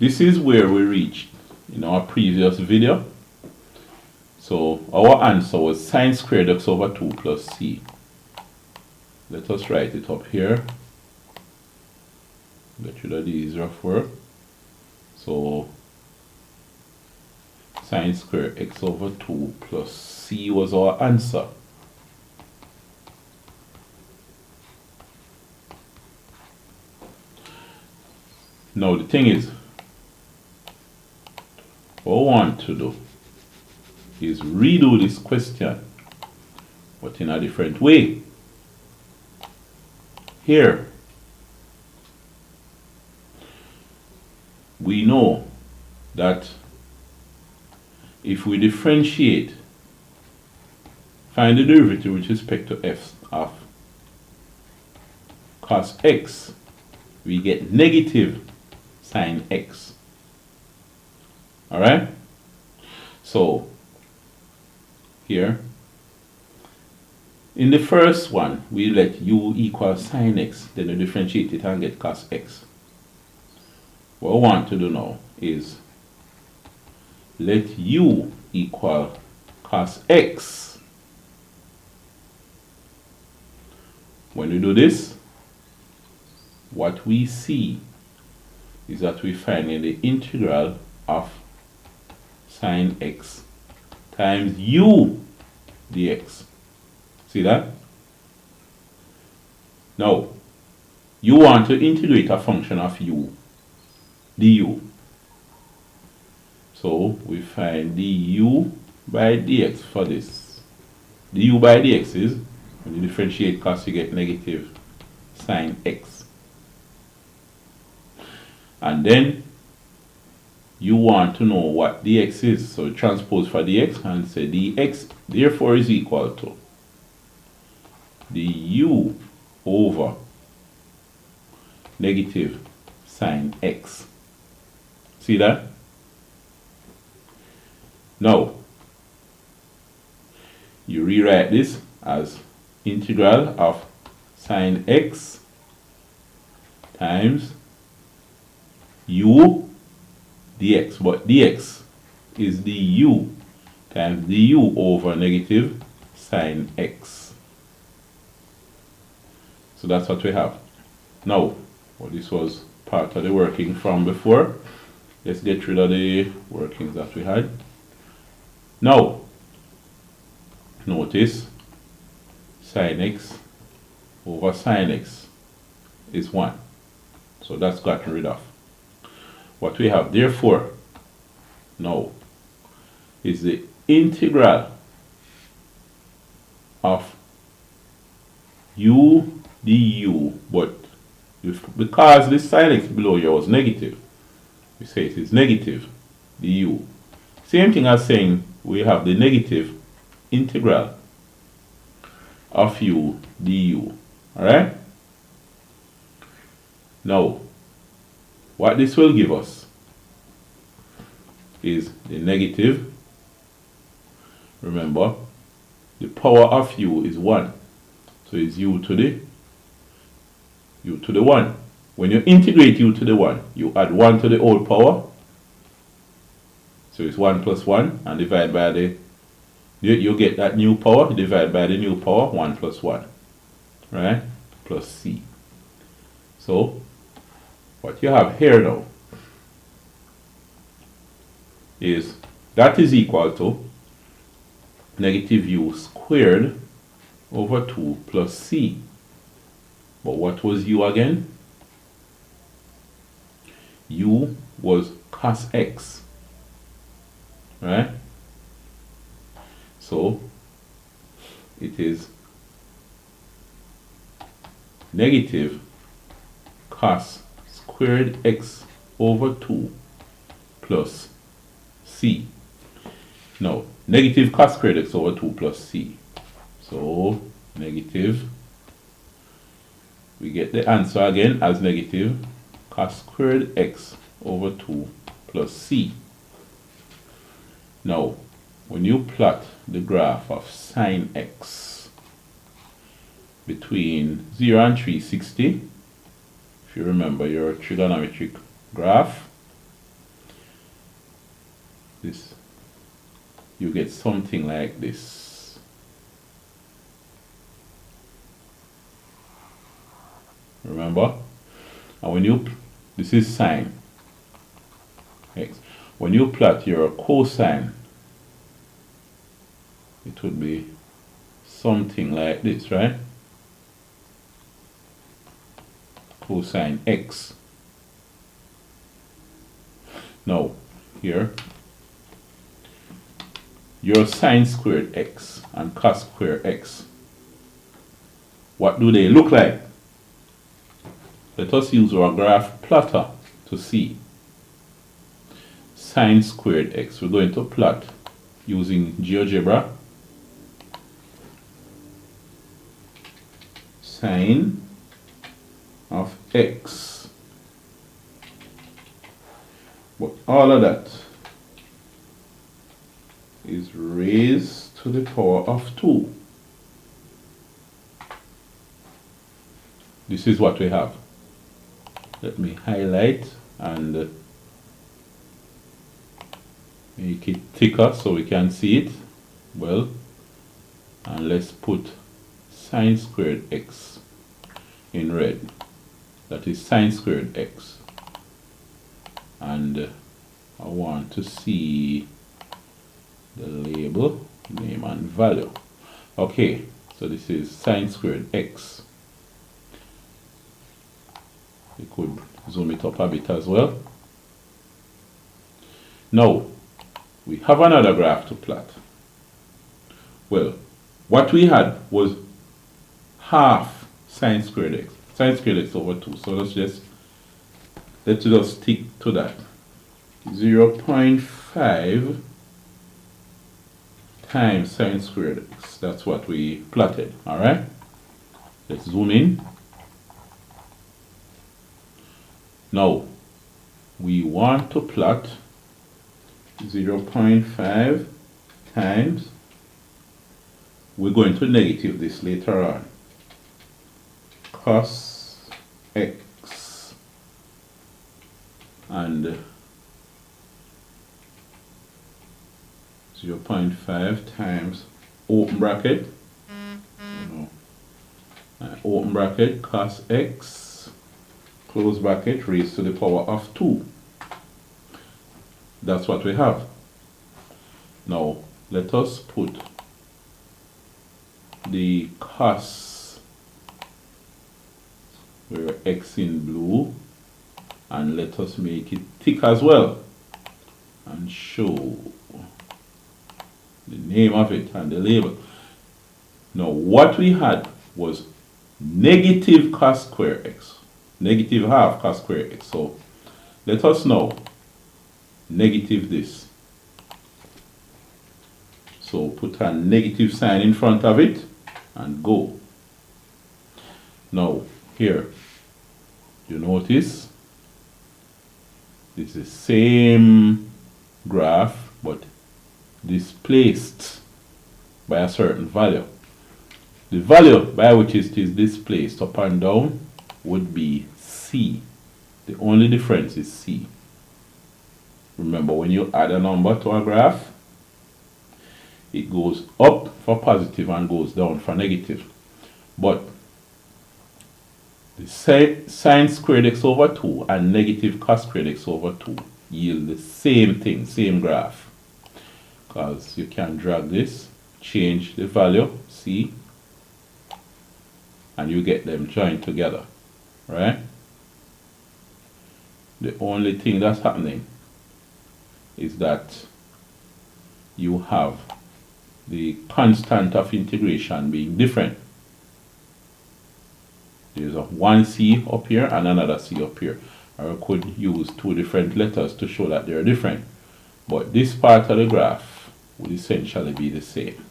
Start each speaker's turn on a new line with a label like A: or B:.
A: this is where we reached in our previous video. So our answer was sine squared x over 2 plus c. Let us write it up here. Get rid of these rough work. So sine squared x over 2 plus c was our answer. Now the thing is, what I want to do is redo this question, but in a different way. Here, we know that if we differentiate, find the derivative with respect to f of cos x, we get negative sine x. Alright? So, here, in the first one, we let u equal sine x, then we differentiate it and get cos x. What I want to do now is let u equal cos x. When we do this, what we see is that we find the integral of sine x times u dx. See that? Now, you want to integrate a function of u du. So we find du by dx for this. Du by dx is, when you differentiate cos, you get negative sine x. And then you want to know what dx is. So transpose for dx and say dx therefore is equal to du over negative sine x. See that? Now, you rewrite this as integral of sine x times u dx, but dx is du times du over negative sine x. So that's what we have. Now, well, this was part of the working from before. Let's get rid of the workings that we had. Now, notice sine x over sine x is 1. So that's gotten rid of. What we have therefore now is the integral of u du, but because this sine x below here was negative, we say it is negative du. Same thing as saying we have the negative integral of u du. Alright? Now, what this will give us is the negative. Remember, the power of u is 1. So it's u to the 1. When you integrate u to the 1, you add 1 to the whole power. So it's 1 plus 1 and divide by the, you get that new power, divide by the new power, 1 plus 1. Right? Plus c. So, what you have here now is that is equal to negative u squared over 2 plus c. But what was u again? U was cos x. Right? So it is negative cos squared x over 2 plus c. Now, negative cos squared x over 2 plus c. So, negative, we get the answer again as negative cos squared x over 2 plus c. Now, when you plot the graph of sine x between 0 and 360, if you remember your trigonometric graph, this, you get something like this. Remember? And when you, this is sine x. When you plot your cosine, it would be something like this, right? Cosine x. Now, here, your sine squared x and cos squared x, what do they look like? Let us use our graph plotter to see. Sine squared x, we're going to plot using GeoGebra. Sine of x. But all of that is raised to the power of 2. This is what we have. Let me highlight and make it thicker so we can see it well. And let's put sine squared x in red. That is sine squared x. And I want to see the label, name and value. Okay, so this is sine squared x. We could zoom it up a bit as well. Now, we have another graph to plot. Well, what we had was half sine squared x. Sine squared x over 2. So let's just stick to that. 0.5 times sine squared x. That's what we plotted. Alright? Let's zoom in. Now, we want to plot 0.5 times, we're going to negative this later on, cos x, and 0.5 times open bracket, open bracket, cos x, close bracket, raised to the power of 2. That's what we have. Now, let us put the cos, where x in blue, and let us make it thick as well, and show the name of it and the label. Now, what we had was negative cos square x, negative half cos square x. So, let us now negative this. So put a negative sign in front of it and go. Now here, you notice it's the same graph but displaced by a certain value. The value by which it is displaced up and down would be C. The only difference is C. Remember, when you add a number to a graph, it goes up for positive and goes down for negative. But the sine squared x over 2 and negative cos squared x over 2 yield the same thing, same graph. Because you can drag this, change the value, C, and you get them joined together, right? The only thing that's happening is that you have the constant of integration being different. There's a one C up here and another C up here. Or I could use two different letters to show that they're different. But this part of the graph would essentially be the same.